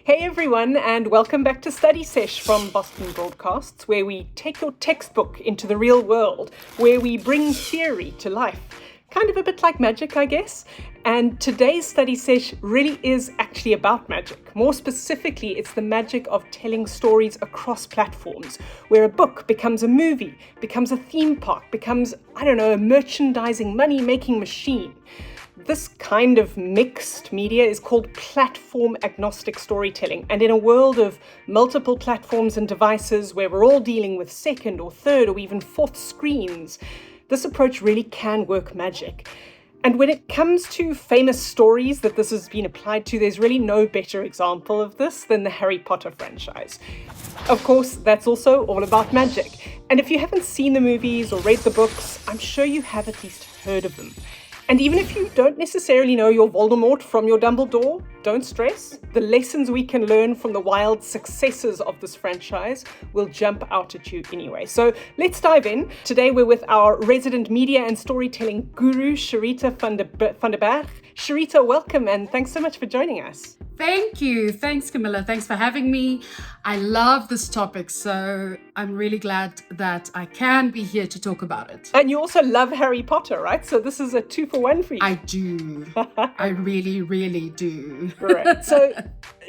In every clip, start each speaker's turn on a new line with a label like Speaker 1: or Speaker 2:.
Speaker 1: Hey everyone, and welcome back to Study Sesh from Boston Broadcasts, where we take your textbook into the real world, where we bring theory to life. Kind of a bit like magic, I guess. And today's Study Sesh really is actually about magic. More specifically, it's the magic of telling stories across platforms, where a book becomes a movie, becomes a theme park, becomes, a merchandising, money-making machine. This kind of mixed media is called platform-agnostic storytelling. And in a world of multiple platforms and devices where we're all dealing with second or third or even fourth screens, this approach really can work magic. And when it comes to famous stories that this has been applied to, there's really no better example of this than the Harry Potter franchise. Of course, that's also all about magic. And if you haven't seen the movies or read the books, I'm sure you have at least heard of them. And even if you don't necessarily know your Voldemort from your Dumbledore, don't stress. The lessons we can learn from the wild successes of this franchise will jump out at you anyway. So let's dive in. Today we're with our resident media and storytelling guru, Sharita van der Berg. Sharita, welcome and thanks so much for joining us.
Speaker 2: Thank you. Thanks, Camilla. Thanks for having me. I love this topic, so I'm really glad that I can be here to talk about it.
Speaker 1: And you also love Harry Potter, right? So this is a 2-for-1 for you.
Speaker 2: I do. I really, really do.
Speaker 1: Right. So,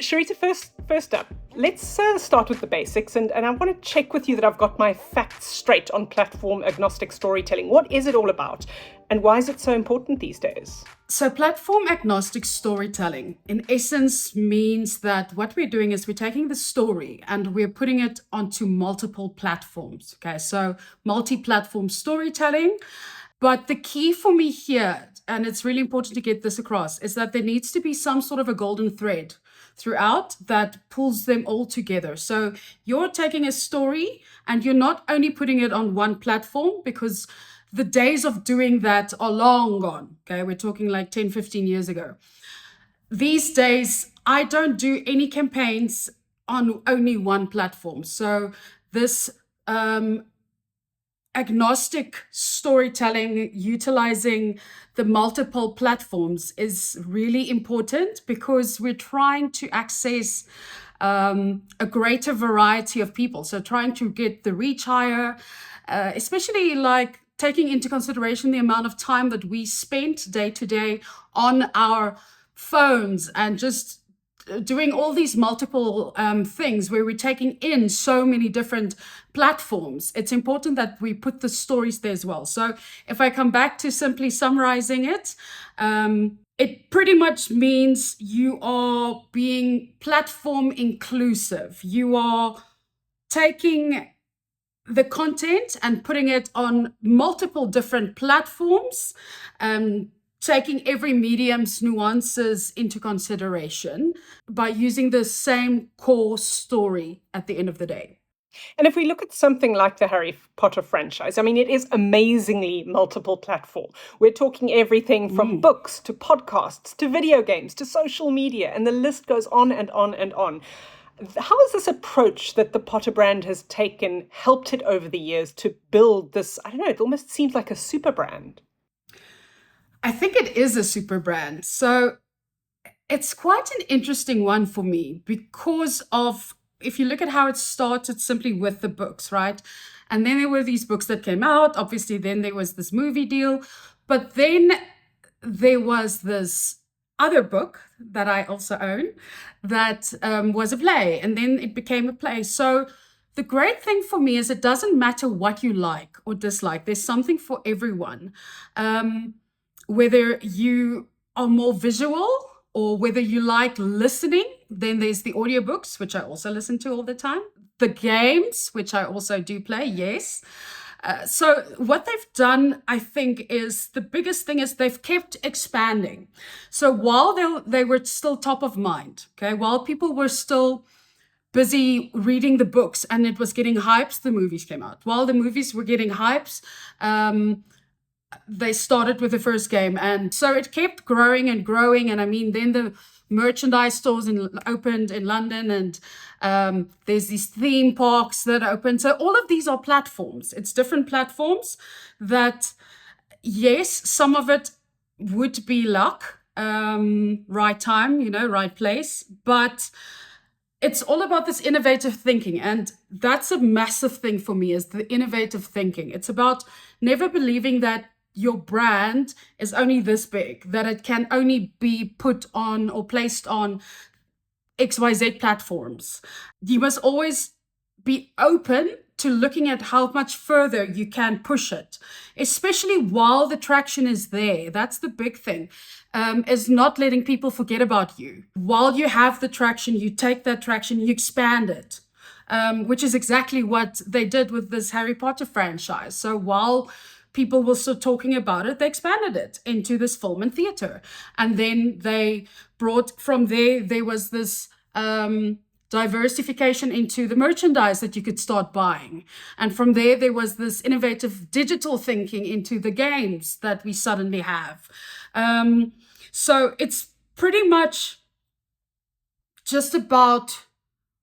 Speaker 1: Sharita, first up, let's start with the basics. And I want to check with you that I've got my facts straight on platform-agnostic storytelling. What is it all about? And why is it so important these days?
Speaker 2: So platform-agnostic storytelling, in essence, means that what we're doing is we're taking the story and we're putting it onto multiple platforms. Okay, so multi-platform storytelling. But the key for me here, and it's really important to get this across, is that there needs to be some sort of a golden thread throughout that pulls them all together. So you're taking a story and you're not only putting it on one platform, because the days of doing that are long gone. Okay, we're talking like 10, 15 years ago. These days, I don't do any campaigns on only one platform. So this agnostic storytelling, utilizing the multiple platforms, is really important because we're trying to access a greater variety of people. So trying to get the reach higher, especially like taking into consideration the amount of time that we spent day to day on our phones and just doing all these multiple things where we're taking in so many different platforms. It's important that we put the stories there as well. So if I come back to simply summarizing it, it pretty much means you are being platform inclusive. You are taking the content and putting it on multiple different platforms, taking every medium's nuances into consideration by using the same core story at the end of the day.
Speaker 1: And if we look at something like the Harry Potter franchise, it is amazingly multiple platform. We're talking everything from books to podcasts to video games to social media, and the list goes on and on and on. How has this approach that the Potter brand has taken helped it over the years to build this, it almost seems like a super brand?
Speaker 2: I think it is a super brand. So it's quite an interesting one for me because of, if you look at how it started simply with the books, right? And then there were these books that came out. Obviously, then there was this movie deal. But then there was this other book that I also own that was a play, and then it became a play. So the great thing for me is it doesn't matter what you like or dislike. There's something for everyone. Whether you are more visual or whether you like listening, then there's the audiobooks, which I also listen to all the time. The games, which I also do play, yes. So what they've done, I think, is the biggest thing is they've kept expanding. So while they were still top of mind, okay, while people were still busy reading the books and it was getting hypes, the movies came out. While the movies were getting hypes, they started with the first game. And so it kept growing and growing. And then the merchandise stores opened in London, and there's these theme parks that open. So all of these are platforms. It's different platforms that, yes, some of it would be luck, right time, right place. But it's all about this innovative thinking, and that's a massive thing for me, is the innovative thinking. It's about never believing that your brand is only this big, that it can only be put on or placed on XYZ platforms. You must always be open to looking at how much further you can push it, especially while the traction is there. That's the big thing, is not letting people forget about you. While you have the traction, you take that traction, you expand it, which is exactly what they did with this Harry Potter franchise. So while people were still talking about it, they expanded it into this film and theater. And then they brought from there was this diversification into the merchandise that you could start buying. And from there was this innovative digital thinking into the games that we suddenly have. So it's pretty much just about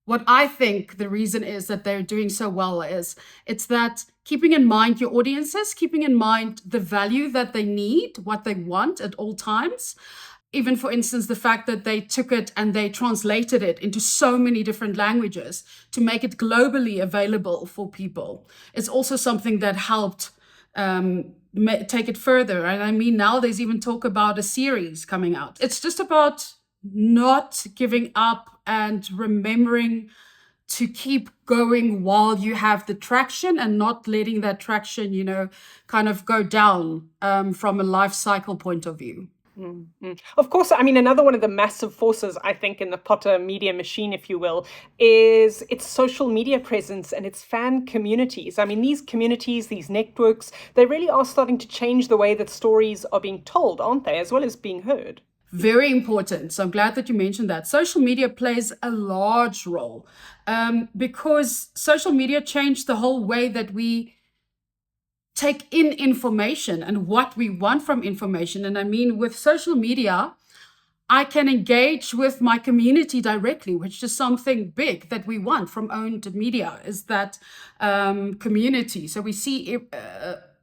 Speaker 2: what I think the reason is that they're doing so well is it's that keeping in mind your audiences, keeping in mind the value that they need, what they want at all times. Even, for instance, the fact that they took it and they translated it into so many different languages to make it globally available for people. It's also something that helped take it further. And I mean, now there's even talk about a series coming out. It's just about not giving up and remembering to keep going while you have the traction, and not letting that traction, kind of go down from a life cycle point of view.
Speaker 1: Of course, I mean, another one of the massive forces, I think, in the Potter media machine, if you will, is its social media presence and its fan communities. I mean, these communities, these networks, they really are starting to change the way that stories are being told, aren't they, as well as being heard?
Speaker 2: Very important. So I'm glad that you mentioned that. Social media plays a large role because social media changed the whole way that we take in information and what we want from information. And I mean, with social media, I can engage with my community directly, which is something big that we want from owned media, is that community. So we see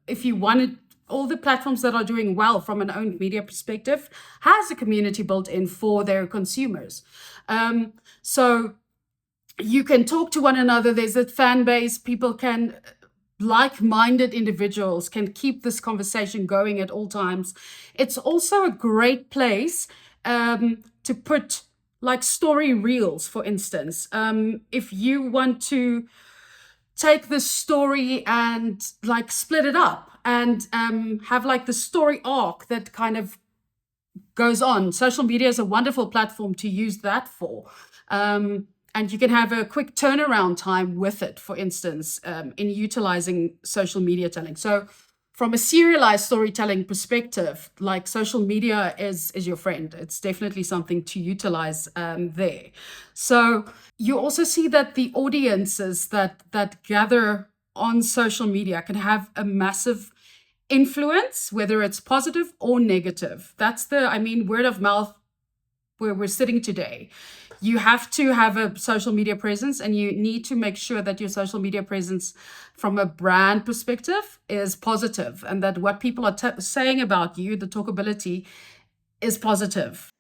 Speaker 2: if you wanted, all the platforms that are doing well from an owned media perspective has a community built in for their consumers. So you can talk to one another. There's a fan base. People can, like-minded individuals can keep this conversation going at all times. It's also a great place to put like story reels, for instance. If you want to take this story and like split it up and have like the story arc that kind of goes on. Social media is a wonderful platform to use that for. And you can have a quick turnaround time with it, for instance, in utilizing social media telling. So from a serialized storytelling perspective, like social media is your friend. It's definitely something to utilize there. So you also see that the audiences that gather on social media can have a massive influence, whether it's positive or negative. That's word of mouth where we're sitting today. You have to have a social media presence, and you need to make sure that your social media presence from a brand perspective is positive, and that what people are saying about you, the talkability, is positive.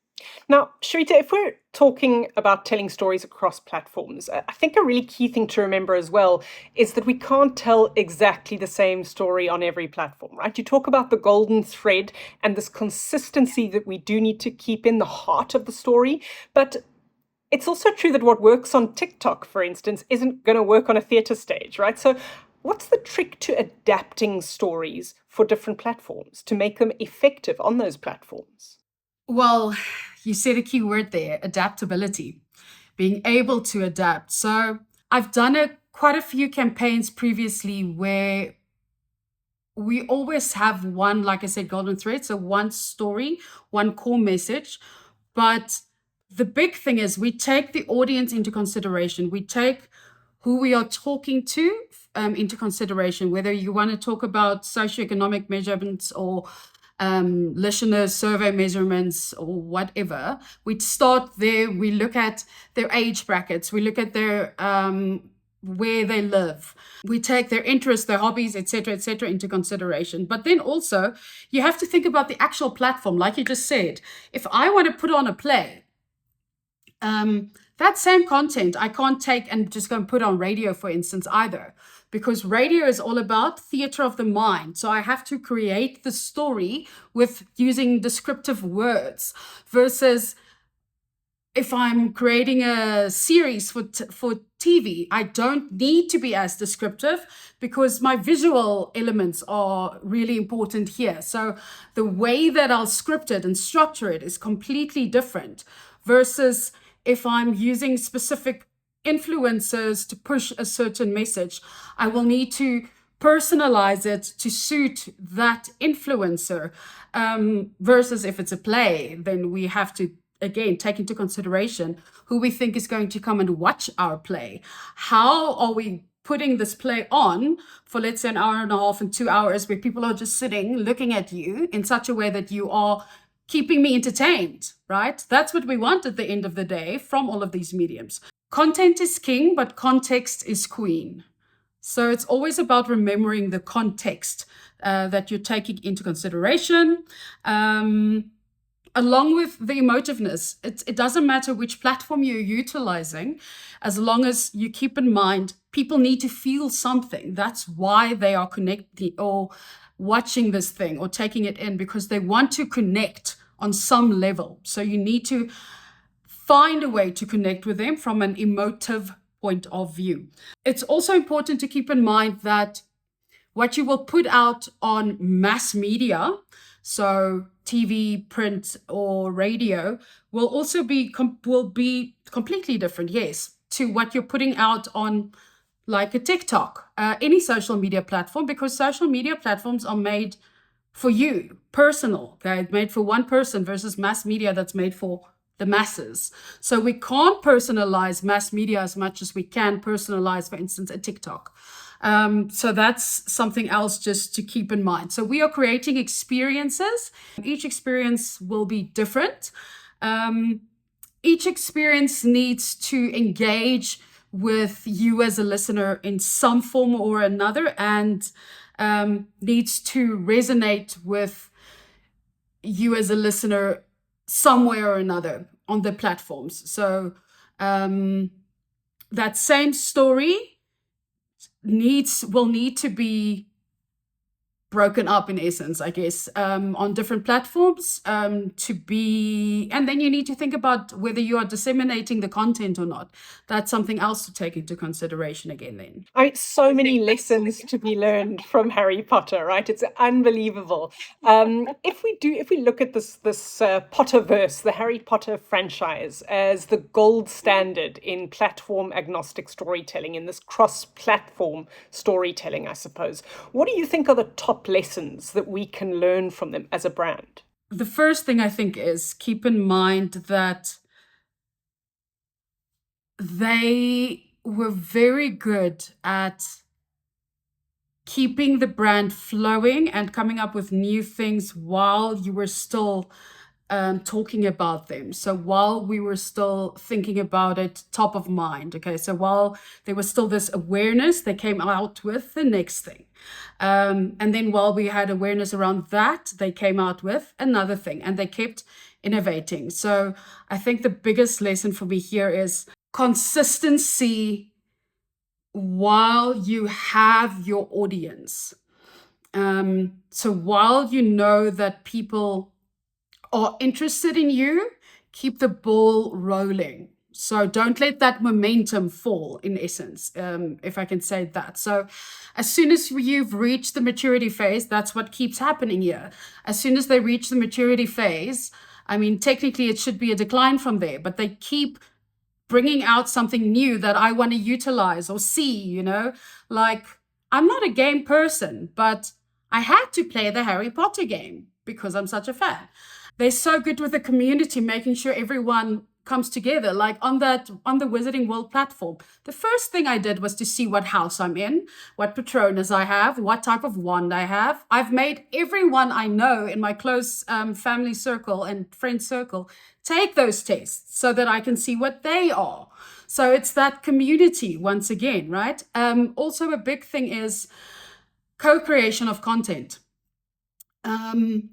Speaker 1: Now, Sharita, if we're talking about telling stories across platforms, I think a really key thing to remember as well is that we can't tell exactly the same story on every platform, right? You talk about the golden thread and this consistency that we do need to keep in the heart of the story, but it's also true that what works on TikTok, for instance, isn't going to work on a theatre stage, right? So what's the trick to adapting stories for different platforms to make them effective on those platforms?
Speaker 2: Well, you said a key word there, adaptability, being able to adapt. So I've done quite a few campaigns previously where we always have one, like I said, golden thread. So one story, one core message. But the big thing is we take the audience into consideration. We take who we are talking to into consideration, whether you want to talk about socioeconomic measurements or listener survey measurements or whatever. We start there. We look at their age brackets. We look at their where they live. We take their interests, their hobbies, etc., into consideration. But then also you have to think about the actual platform, like you just said. If I want to put on a play, That same content I can't take and just go and put on radio, for instance, either, because radio is all about theater of the mind. So I have to create the story with using descriptive words, versus if I'm creating a series for TV, I don't need to be as descriptive because my visual elements are really important here. So the way that I'll script it and structure it is completely different, versus if I'm using specific influencers to push a certain message, I will need to personalize it to suit that influencer. Versus if it's a play, then we have to again take into consideration who we think is going to come and watch our play. How are we putting this play on for, let's say, an hour and a half and 2 hours, where people are just sitting looking at you in such a way that you are keeping me entertained, right? That's what we want at the end of the day from all of these mediums. Content is king, but context is queen. So it's always about remembering the context that you're taking into consideration. Along with the emotiveness, it doesn't matter which platform you're utilizing, as long as you keep in mind people need to feel something. That's why they are connecting or watching this thing or taking it in, because they want to connect on some level. So you need to find a way to connect with them from an emotive point of view. It's also important to keep in mind that what you will put out on mass media, so TV, print, or radio, will also be completely different, yes, to what you're putting out on like a TikTok, any social media platform, because social media platforms are made for you, personal, okay, made for one person, versus mass media that's made for the masses. So we can't personalize mass media as much as we can personalize, for instance, a TikTok. So that's something else just to keep in mind. So we are creating experiences. Each experience will be different. Each experience needs to engage with you as a listener in some form or another, and needs to resonate with you as a listener some way or another on the platforms. So that same story will need to be broken up, in essence, I guess, on different platforms to be, and then you need to think about whether you are disseminating the content or not. That's something else to take into consideration again then.
Speaker 1: I mean, so many lessons to be learned from Harry Potter, right? It's unbelievable. If we look at this Potterverse, the Harry Potter franchise, as the gold standard in platform-agnostic storytelling, in this cross-platform storytelling, I suppose, what do you think are the top lessons that we can learn from them as a brand?
Speaker 2: The first thing I think is keep in mind that they were very good at keeping the brand flowing and coming up with new things while you were still talking about them. So while we were still thinking about it top of mind, okay, so while there was still this awareness, they came out with the next thing. And then while we had awareness around that, they came out with another thing, and they kept innovating. So I think the biggest lesson for me here is consistency while you have your audience. So while you know that people are interested in you, keep the ball rolling. So don't let that momentum fall, in essence, if I can say that. So as soon as you've reached the maturity phase, that's what keeps happening here. As soon as they reach the maturity phase, I mean, technically it should be a decline from there, but they keep bringing out something new that I want to utilize or see, you know, like I'm not a game person, but I had to play the Harry Potter game because I'm such a fan. They're so good with the community, making sure everyone comes together, like on the Wizarding World platform. The first thing I did was to see what house I'm in, what Patronus I have, what type of wand I have. I've made everyone I know in my close family circle and friend circle take those tests so that I can see what they are. So it's that community once again, right? Also a big thing is co-creation of content.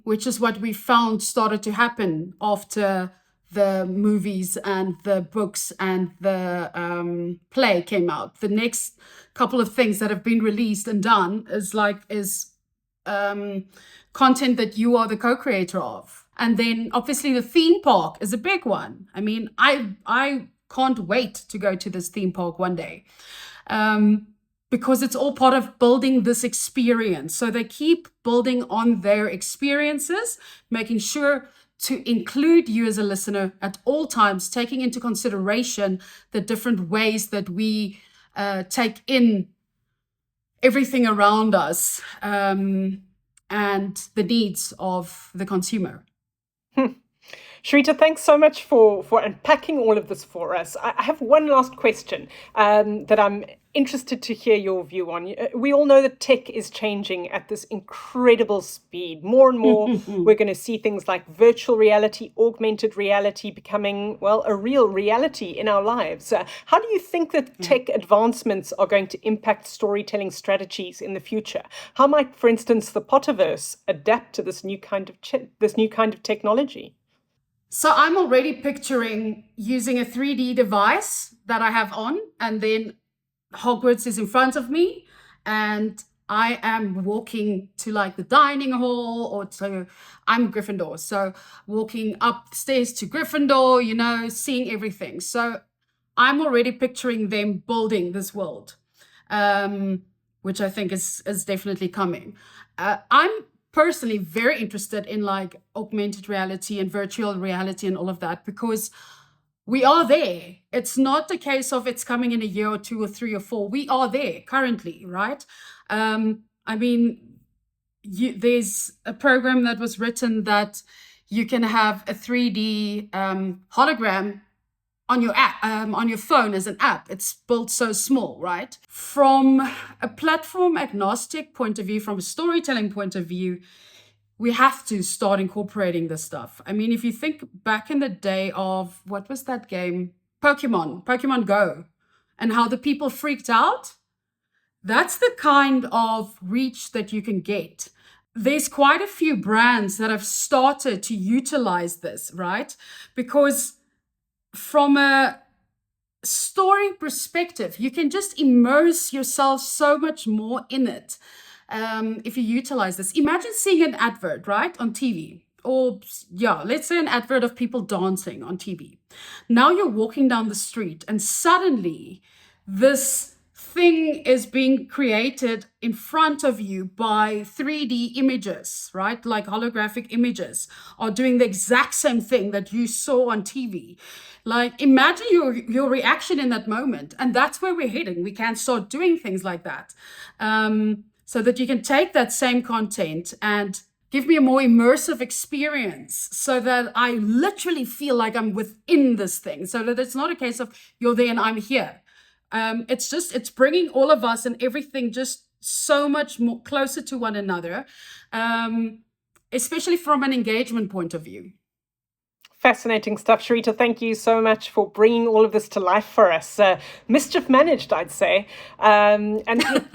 Speaker 2: Which is what we found started to happen after the movies and the books and the play came out. The next couple of things that have been released and done is content that you are the co-creator of. And then obviously the theme park is a big one. I mean, I can't wait to go to this theme park one day. Because it's all part of building this experience. So they keep building on their experiences, making sure to include you as a listener at all times, taking into consideration the different ways that we take in everything around us and the needs of the consumer.
Speaker 1: Sharita, thanks so much for unpacking all of this for us. I have one last question that I'm interested to hear your view on. We all know that tech is changing at this incredible speed. More and more, we're going to see things like virtual reality, augmented reality becoming, well, a real reality in our lives. How do you think that tech advancements are going to impact storytelling strategies in the future? How might, for instance, the Potterverse adapt to this new kind of technology?
Speaker 2: So I'm already picturing using a 3D device that I have on, and then Hogwarts is in front of me, and I am walking to like the dining hall, or to, I'm Gryffindor, so walking upstairs to Gryffindor, seeing everything. So I'm already picturing them building this world, which I think is definitely coming. I'm personally very interested in like augmented reality and virtual reality and all of that, because we are there. It's not the case of it's coming in a year or 2 or 3 or 4. We are there currently, right? I mean, there's a program that was written that you can have a 3D hologram on your app, on your phone as an app. It's built so small, right? From a platform-agnostic point of view, from a storytelling point of view, we have to start incorporating this stuff. I mean, if you think back in the day of, what was that game? Pokemon Go, and how the people freaked out. That's the kind of reach that you can get. There's quite a few brands that have started to utilize this, right? Because from a story perspective, you can just immerse yourself so much more in it. If you utilize this, imagine seeing an advert, right, on TV, or let's say an advert of people dancing on TV. Now you're walking down the street and suddenly this thing is being created in front of you by 3D images, right? Like holographic images are doing the exact same thing that you saw on TV. Like, imagine your reaction in that moment. And that's where we're heading. We can start doing things like that. So that you can take that same content and give me a more immersive experience, so that I literally feel like I'm within this thing, so that it's not a case of you're there and I'm here. It's bringing all of us and everything just so much more closer to one another, especially from an engagement point of view.
Speaker 1: Fascinating stuff, Sharita. Thank you so much for bringing all of this to life for us. Mischief managed, I'd say. And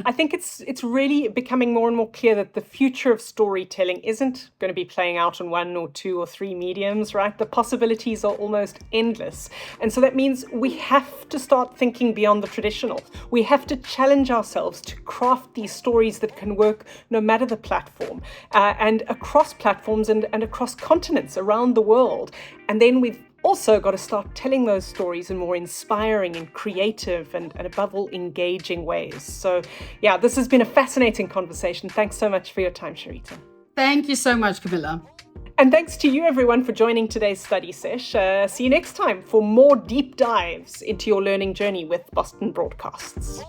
Speaker 1: I think it's really becoming more and more clear that the future of storytelling isn't going to be playing out on 1 or 2 or 3 mediums, right? The possibilities are almost endless. And so that means we have to start thinking beyond the traditional. We have to challenge ourselves to craft these stories that can work no matter the platform, and across platforms and across continents around the world. And then we've also got to start telling those stories in more inspiring and creative and above all, engaging ways. So, this has been a fascinating conversation. Thanks so much for your time, Sharita.
Speaker 2: Thank you so much, Camilla.
Speaker 1: And thanks to you, everyone, for joining today's Study Sesh. See you next time for more deep dives into your learning journey with Boston Broadcasts.